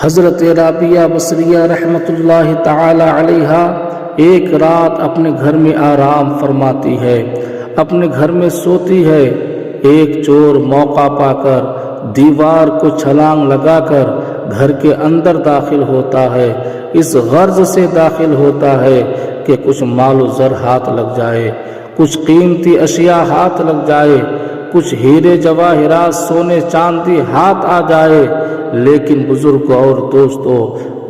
حضرت رابعہ بصریہ رحمۃ اللہ تعالی علیہا ایک رات اپنے گھر میں آرام فرماتی ہے، اپنے گھر میں سوتی ہے۔ ایک چور موقع پا کر دیوار کو چھلانگ لگا کر گھر کے اندر داخل ہوتا ہے۔ اس غرض سے داخل ہوتا ہے کہ کچھ مال و زر ہاتھ لگ جائے، کچھ قیمتی اشیاء ہاتھ لگ جائے، کچھ ہیرے جواہرات سونے چاندی ہاتھ آ جائے۔ لیکن بزرگوں اور دوستوں،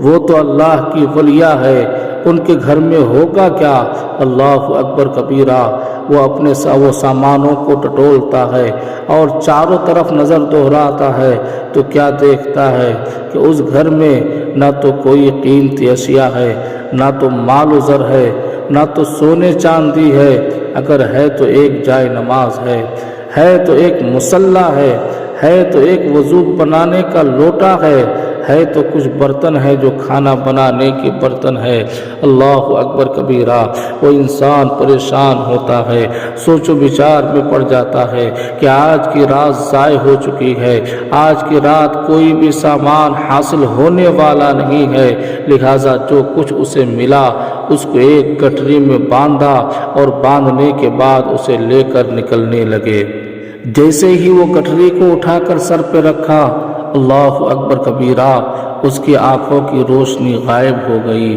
وہ تو اللہ کی ولیہ ہے، ان کے گھر میں ہوگا کیا؟ اللہ اکبر کبیرہ۔ وہ اپنے سامانوں کو ٹٹولتا ہے اور چاروں طرف نظر دہراتا ہے تو کیا دیکھتا ہے کہ اس گھر میں نہ تو کوئی قیمتی اشیاء ہے، نہ تو مال و زر ہے، نہ تو سونے چاندی ہے۔ اگر ہے تو ایک جائے نماز ہے تو ایک مصلی ہے تو ایک وضو بنانے کا لوٹا ہے تو کچھ برتن ہے جو کھانا بنانے کے برتن ہے۔ اللہ اکبر کبیرہ۔ وہ انسان پریشان ہوتا ہے، سوچ و بچار میں پڑ جاتا ہے کہ آج کی رات ضائع ہو چکی ہے، آج کی رات کوئی بھی سامان حاصل ہونے والا نہیں ہے، لہٰذا جو کچھ اسے ملا اس کو ایک گٹھری میں باندھا اور باندھنے کے بعد اسے لے کر نکلنے لگے۔ جیسے ہی وہ گٹھری کو اٹھا کر سر پہ رکھا، اللہ اکبر کبیرہ، اس کی آنکھوں کی روشنی غائب ہو گئی۔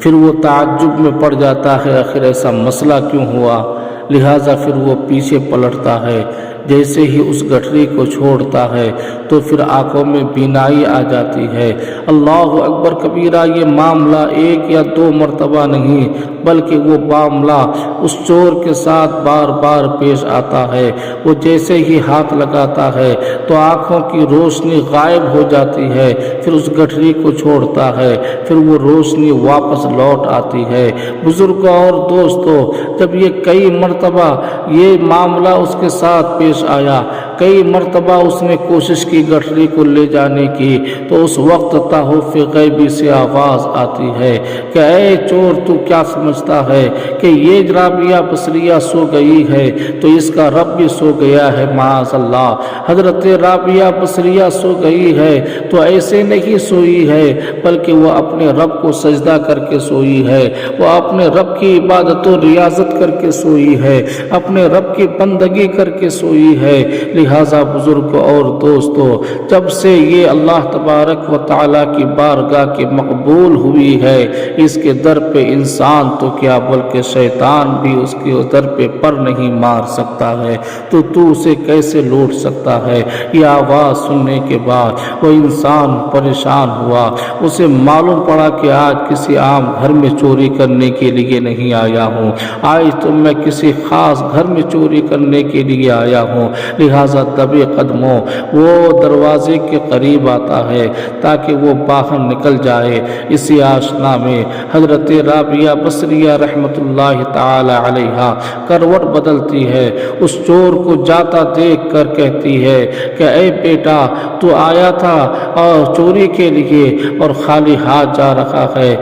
پھر وہ تعجب میں پڑ جاتا ہے، آخر ایسا مسئلہ کیوں ہوا؟ لہٰذا پھر وہ پیچھے پلٹتا ہے۔ جیسے ہی اس گٹھری کو چھوڑتا ہے تو پھر آنکھوں میں بینائی آ جاتی ہے۔ اللہ اکبر کبیرہ۔ یہ معاملہ ایک یا دو مرتبہ نہیں بلکہ وہ معاملہ اس چور کے ساتھ بار بار پیش آتا ہے۔ وہ جیسے ہی ہاتھ لگاتا ہے تو آنکھوں کی روشنی غائب ہو جاتی ہے، پھر اس گٹھری کو چھوڑتا ہے، پھر وہ روشنی واپس لوٹ آتی ہے۔ بزرگوں اور دوستوں، جب یہ کئی مرتبہ یہ معاملہ اس کے ساتھ پیش آیا، کئی مرتبہ اس نے کوشش کی گٹھری کو لے جانے کی، تو اس وقت تحف غیبی سے آواز آتی ہے کہ اے چور، تو کیا سمجھتا ہے کہ یہ رابعہ بصریہ سو گئی ہے تو اس کا رب بھی سو گیا ہے؟ معاذ اللہ۔ حضرت رابعہ بصریہ سو گئی ہے تو ایسے نہیں سوئی ہے بلکہ وہ اپنے رب کو سجدہ کر کے سوئی ہے، وہ اپنے رب کی عبادت و ریاضت کر کے سوئی ہے، اپنے رب کی بندگی کر کے سوئی ہے۔ لہٰذا بزرگوں اور دوستوں، جب سے یہ اللہ تبارک و تعالیٰ کی بارگاہ کی مقبول ہوئی ہے، اس کے در پہ انسان تو کیا بلکہ شیطان بھی اس کے در پہ پر نہیں مار سکتا ہے، تو اسے کیسے لوٹ سکتا ہے؟ یہ آواز سننے کے بعد وہ انسان پریشان ہوا۔ اسے معلوم پڑا کہ آج کسی عام گھر میں چوری کرنے کے لیے نہیں آیا ہوں، آج تو میں کسی خاص گھر میں چوری کرنے کے لیے آیا ہوں۔ لہٰذا دبے قدموں وہ دروازے کے قریب آتا ہے تاکہ وہ باہر نکل جائے۔ اسی آشنا میں حضرت رابعہ بصریہ رحمۃ اللہ تعالی علیہا کروٹ بدلتی ہے، اس چور کو جاتا دیکھ کر کہتی ہے کہ اے بیٹا، تو آیا تھا اور چوری کے لیے اور خالی ہاتھ جا رہا ہے،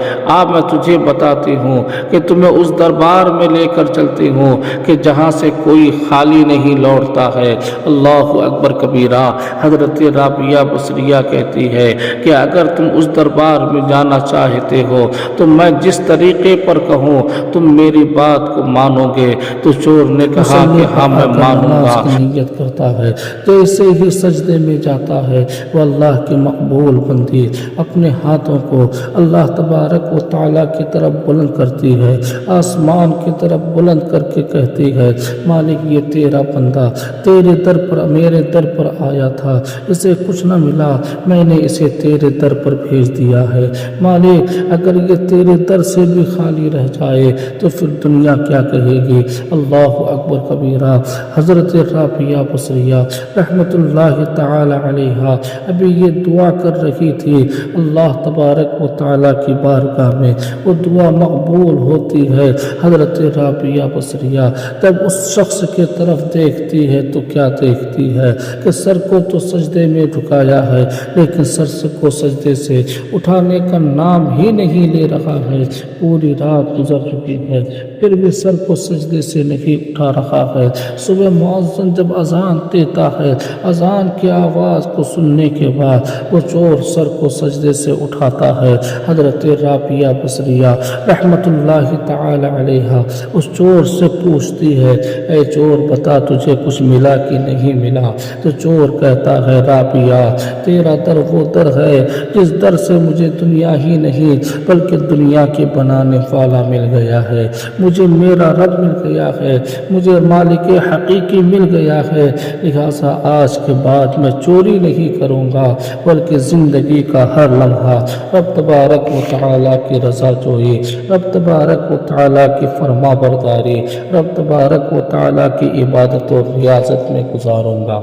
میں تجھے بتاتی ہوں کہ تمہیں اس دربار میں لے کر چلتی ہوں کہ جہاں سے کوئی خالی نہیں لوٹتا ہے۔ اللہ اکبر کبیرہ۔ حضرت رابعہ بصریہ کہتی ہے کہ اگر تم اس دربار میں جانا چاہتے ہو تو میں جس طریقے پر کہوں تم میری بات کو مانو گے؟ تو چور نے کہا کہ ہاں میں مانوں گا۔ نیت کرتا ہے، جیسے ہی سجدے میں جاتا ہے وہ اللہ کی مقبول بندی اپنے ہاتھوں کو اللہ تبارک و تعالیٰ کی طرف بلند کرتی ہے، آسمان کی طرف بلند کر کے کہتی ہے، مالک یہ تیرا بندہ تیرے در پر، میرے در پر آیا تھا، اسے کچھ نہ ملا، میں نے اسے تیرے در پر بھیج دیا ہے۔ مالک اگر یہ تیرے در سے بھی خالی رہ جائے تو پھر دنیا کیا کہے گی؟ اللہ اکبر کبیرہ۔ حضرت رابعہ بصریہ رحمۃ اللہ تعالی علیہا ابھی یہ دعا کر رہی تھی، اللہ تبارک و تعالیٰ کی بارگاہ میں وہ دعا مقبول ہوتی ہے۔ حضرت رابعہ بصریہ جب اس شخص کے طرف دیکھتی ہے ہے تو کیا دیکھتی ہے کہ سر کو تو سجدے میں جھکایا ہے لیکن سر کو سجدے سے اٹھانے کا نام ہی نہیں لے رہا ہے۔ پوری رات گزر چکی ہے پھر بھی سر کو سجدے سے نہیں اٹھا رہا ہے۔ صبح مؤذن جب اذان دیتا ہے، اذان کی آواز کو سننے کے بعد وہ چور سر کو سجدے سے اٹھاتا ہے۔ حضرت رابعہ بصریہ رحمت اللہ تعالی علیہا اس چور سے پوچھتی ہے، اے چور بتا تجھے کچھ ملا کہ نہیں ملا؟ تو چور کہتا ہے، رابعہ تیرا در وہ در ہے جس در سے مجھے دنیا ہی نہیں بلکہ دنیا کے بنانے والا مل گیا ہے، مجھے میرا رب مل گیا ہے، مجھے مالک حقیقی مل گیا ہے، لہٰذا آج کے بعد میں چوری نہیں کروں گا بلکہ زندگی کا ہر لمحہ رب تبارک و تعالیٰ کی رضا جوئی، رب تبارک و تعالیٰ کی فرما برداری، رب تبارک و تعالیٰ کی عبادت و ریاضت میں گزاروں گا۔